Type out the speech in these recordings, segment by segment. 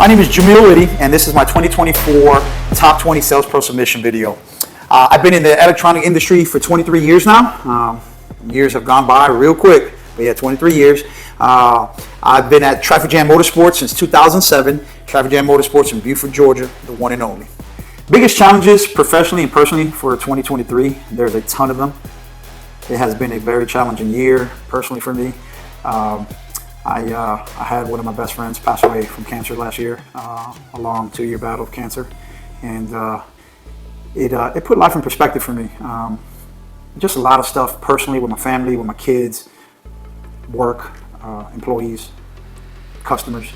My name is Yamil Widy, and this is my 2024 Top 20 Sales Pro Submission video. I've been in the electronic industry for 23 years now. Years have gone by real quick, but yeah, 23 years. I've been at Traffic Jams Motorsports since 2007. Traffic Jams Motorsports in Buford, Georgia, the one and only. Biggest challenges professionally and personally for 2023, there's a ton of them. It has been a very challenging year personally for me. I had one of my best friends pass away from cancer last year, a long 2-year battle of cancer, and it put life in perspective for me. Just a lot of stuff personally with my family, with my kids, work, employees, customers.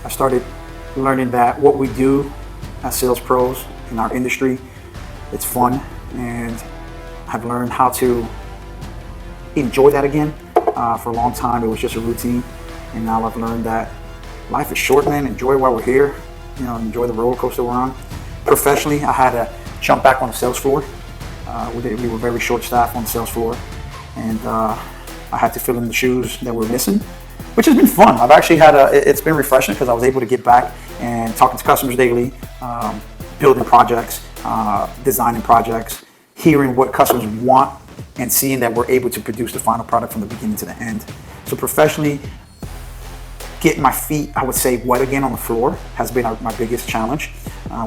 I started learning that what we do as sales pros in our industry, it's fun, and I've learned how to enjoy that again. For a long time, it was just a routine, and now I've learned that life is short, man. Enjoy while we're here. You know, enjoy the roller coaster we're on. Professionally, I had to jump back on the sales floor. We were very short staffed on the sales floor, and I had to fill in the shoes that were missing, which has been fun. I've actually it's been refreshing because I was able to get back and talking to customers daily, building projects, designing projects, hearing what customers want, and seeing that we're able to produce the final product from the beginning to the end. So professionally, getting my feet, I would say, wet again on the floor has been my biggest challenge.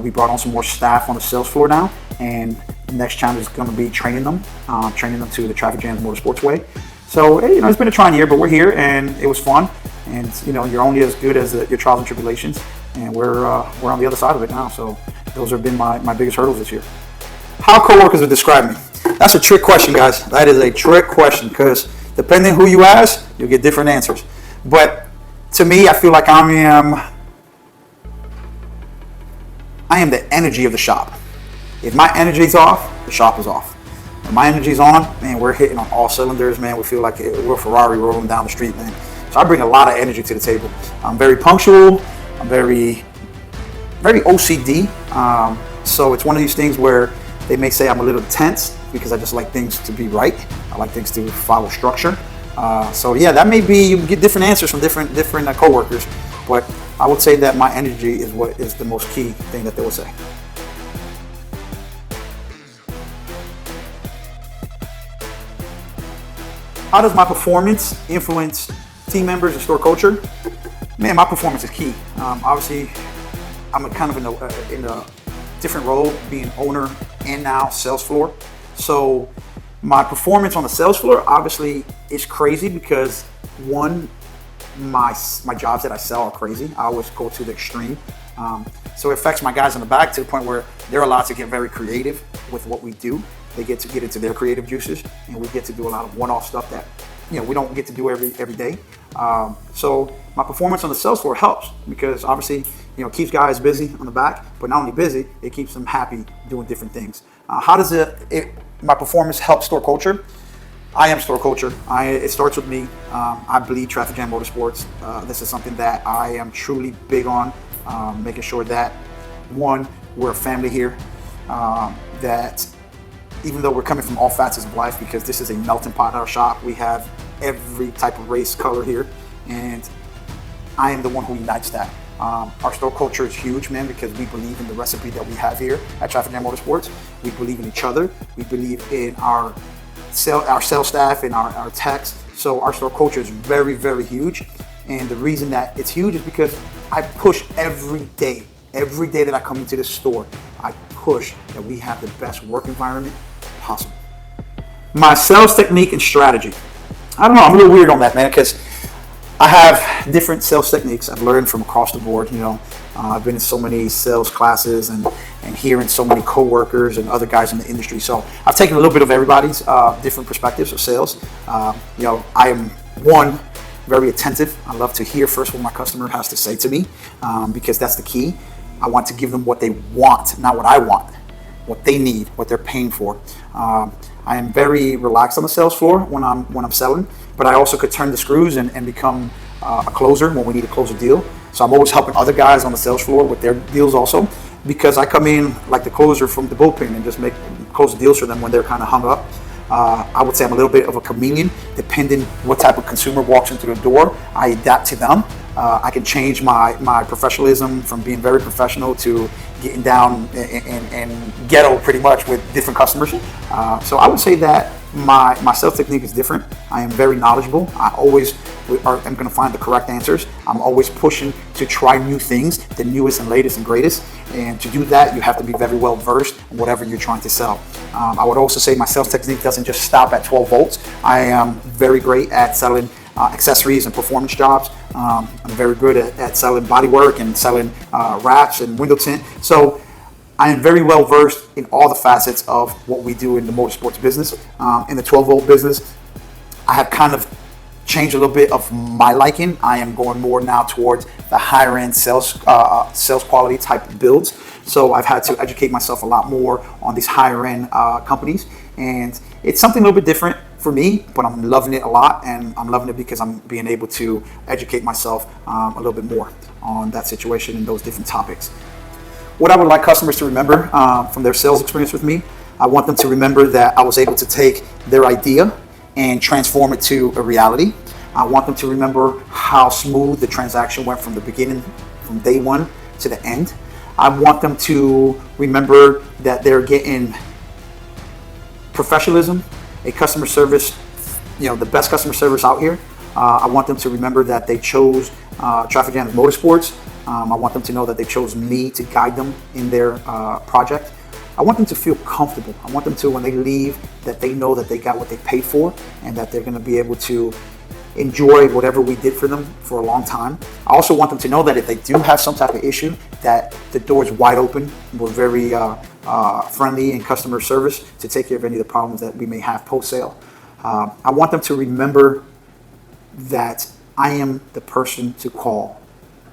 We brought on some more staff on the sales floor now, and the next challenge is going to be training them to the Traffic Jams Motorsports way. So, it's been a trying year, but we're here, and it was fun. And, you're only as good as your trials and tribulations, and we're on the other side of it now. So those have been my biggest hurdles this year. How coworkers would describe me? That's a trick question, guys. That is a trick question, because depending who you ask, you'll get different answers. But to me, I feel like I am the energy of the shop. If my energy's off, the shop is off. If my energy's on, man, we're hitting on all cylinders, man. We feel like we're Ferrari rolling down the street, man. So I bring a lot of energy to the table. I'm very punctual. I'm very, very OCD. So it's one of these things where they may say I'm a little tense because I just like things to be right. I like things to follow structure. So yeah, that may be, you get different answers from different coworkers, but I would say that my energy is what is the most key thing that they will say. How does my performance influence team members and store culture? Man, my performance is key. Obviously, I'm kind of in a different role, being owner and now sales floor. So my performance on the sales floor obviously is crazy because one, my jobs that I sell are crazy. I always go to the extreme. So it affects my guys in the back to the point where they're allowed to get very creative with what we do. They get to get into their creative juices, and we get to do a lot of one-off stuff that we don't get to do every day. So my performance on the sales floor helps because obviously keeps guys busy on the back, but not only busy, it keeps them happy doing different things. How does my performance help store culture? I am store culture. It starts with me. I bleed Traffic Jams Motorsports. This is something that I am truly big on, making sure that, one, we're a family here, that even though we're coming from all facets of life, because this is a melting pot in our shop, we have every type of race, color here, and I am the one who unites that. Our store culture is huge, man, because we believe in the recipe that we have here at Traffic Jams Motorsports. We believe in each other. We believe in our sales staff and our techs. So our store culture is very, very huge. And the reason that it's huge is because I push every day that I come into this store, I push that we have the best work environment possible. My sales technique and strategy. I don't know, I'm a little weird on that, man, because I have different sales techniques I've learned from across the board. I've been in so many sales classes and hearing so many coworkers and other guys in the industry. So I've taken a little bit of everybody's different perspectives of sales. I am one, very attentive. I love to hear first what my customer has to say to me because that's the key. I want to give them what they want, not what I want, what they need, what they're paying for. I am very relaxed on the sales floor when I'm selling, but I also could turn the screws and become a closer when we need to close a deal. So I'm always helping other guys on the sales floor with their deals also, because I come in like the closer from the bullpen and just close the deals for them when they're kind of hung up. I would say I'm a little bit of a chameleon, depending what type of consumer walks into the door. I adapt to them. I can change my professionalism from being very professional to getting down and ghetto pretty much with different customers. So I would say that my sales technique is different. I am very knowledgeable. I always am going to find the correct answers. I'm always pushing to try new things, the newest and latest and greatest. And to do that, you have to be very well versed in whatever you're trying to sell. I would also say my sales technique doesn't just stop at 12 volts. I am very great at selling accessories and performance jobs. I'm very good at selling bodywork and selling wraps and window tint. So I am very well versed in all the facets of what we do in the motorsports business. In the 12 volt business, I have kind of changed a little bit of my liking. I am going more now towards the higher end sales quality type builds. So I've had to educate myself a lot more on these higher end companies, and it's something a little bit different for me, but I'm loving it a lot, and I'm loving it because I'm being able to educate myself a little bit more on that situation and those different topics. What I would like customers to remember from their sales experience with me, I want them to remember that I was able to take their idea and transform it to a reality. I want them to remember how smooth the transaction went from the beginning, from day one to the end. I want them to remember that they're getting professionalism, a customer service, the best customer service out here. I want them to remember that they chose Traffic Jams Motorsports. I want them to know that they chose me to guide them in their project. I want them to feel comfortable. I want them to, when they leave, that they know that they got what they paid for and that they're going to be able to enjoy whatever we did for them for a long time. I also want them to know that if they do have some type of issue, that the door is wide open. We're very friendly in customer service to take care of any of the problems that we may have post-sale. I want them to remember that I am the person to call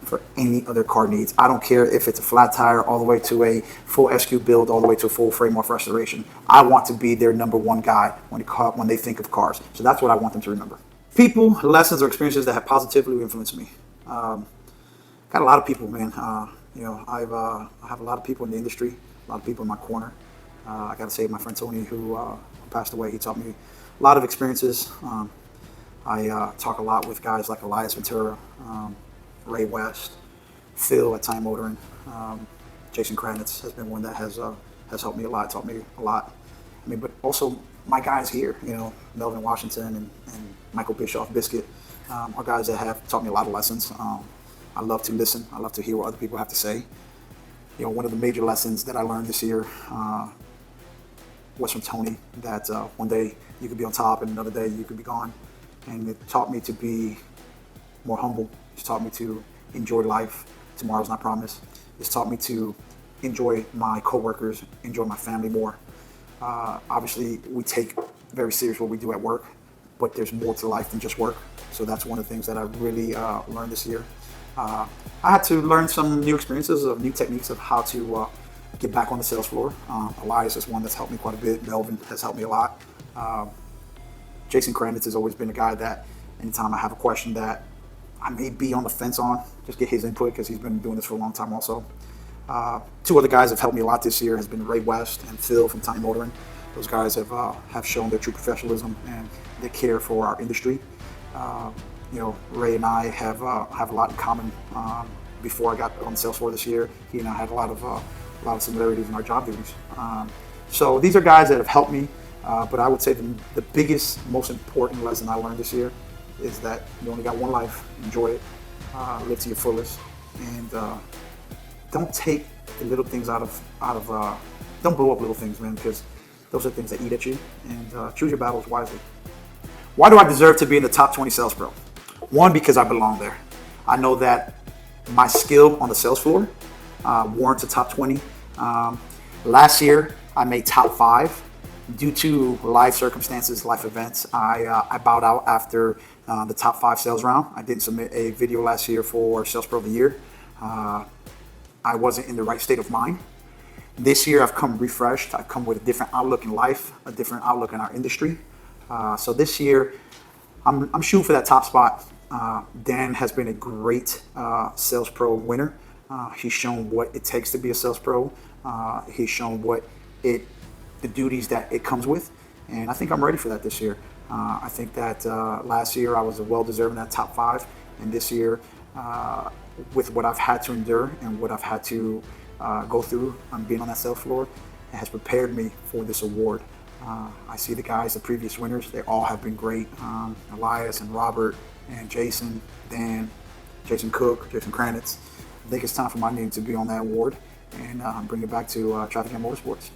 for any other car needs. I don't care if it's a flat tire all the way to a full SQ build, all the way to a full frame off restoration. I want to be their number one guy when they think of cars. So that's what I want them to remember. People, lessons, or experiences that have positively influenced me. Got a lot of people, man. I have a lot of people in the industry, a lot of people in my corner. I got to say, my friend Tony, who passed away, he taught me a lot of experiences. I talk a lot with guys like Elias Ventura, Ray West, Phil at Time Motoring. Jason Kranitz has been one that has helped me a lot, taught me a lot. But also my guys here, Melvin Washington and Michael Bischoff Biscuit, are guys that have taught me a lot of lessons. I love to listen. I love to hear what other people have to say. One of the major lessons that I learned this year was from Tony, that one day you could be on top and another day you could be gone. And it taught me to be more humble. It's taught me to enjoy life. Tomorrow's not promised. It's taught me to enjoy my coworkers, enjoy my family more. Obviously, we take very serious what we do at work, but there's more to life than just work. So that's one of the things that I really learned this year. I had to learn some new experiences of new techniques of how to get back on the sales floor. Elias is one that's helped me quite a bit. Melvin has helped me a lot. Jason Kranitz has always been a guy that anytime I have a question that I may be on the fence on, just get his input because he's been doing this for a long time also. Two other guys have helped me a lot this year has been Ray West and Phil from Time Motoring. Those guys have shown their true professionalism and their care for our industry. Ray and I have a lot in common. Before I got on the sales floor this year, he and I had a lot of similarities in our job duties. So these are guys that have helped me. But I would say the biggest, most important lesson I learned this year is that you only got one life. Enjoy it, live to your fullest, and don't take the little things don't blow up little things, man, because those are things that eat at you. And choose your battles wisely. Why do I deserve to be in the top 20 sales pro? One, because I belong there. I know that my skill on the sales floor warrants a top 20. Last year, I made top 5. Due to life circumstances, life events, I bowed out after the top 5 sales round. I didn't submit a video last year for Sales Pro of the Year. I wasn't in the right state of mind. This year, I've come refreshed. I've come with a different outlook in life, a different outlook in our industry. So this year, I'm shooting for that top spot. Dan has been a great Sales Pro winner. He's shown what it takes to be a Sales Pro. He's shown the duties that it comes with, and I think I'm ready for that this year. I think that last year I was well deserving that top 5, and this year with what I've had to endure and what I've had to go through being on that sales floor, it has prepared me for this award. I see the guys, the previous winners, they all have been great. Elias and Robert and Jason, Dan, Jason Cook, Jason Kranitz. I think it's time for my name to be on that award and bring it back to Traffic Jams Motorsports.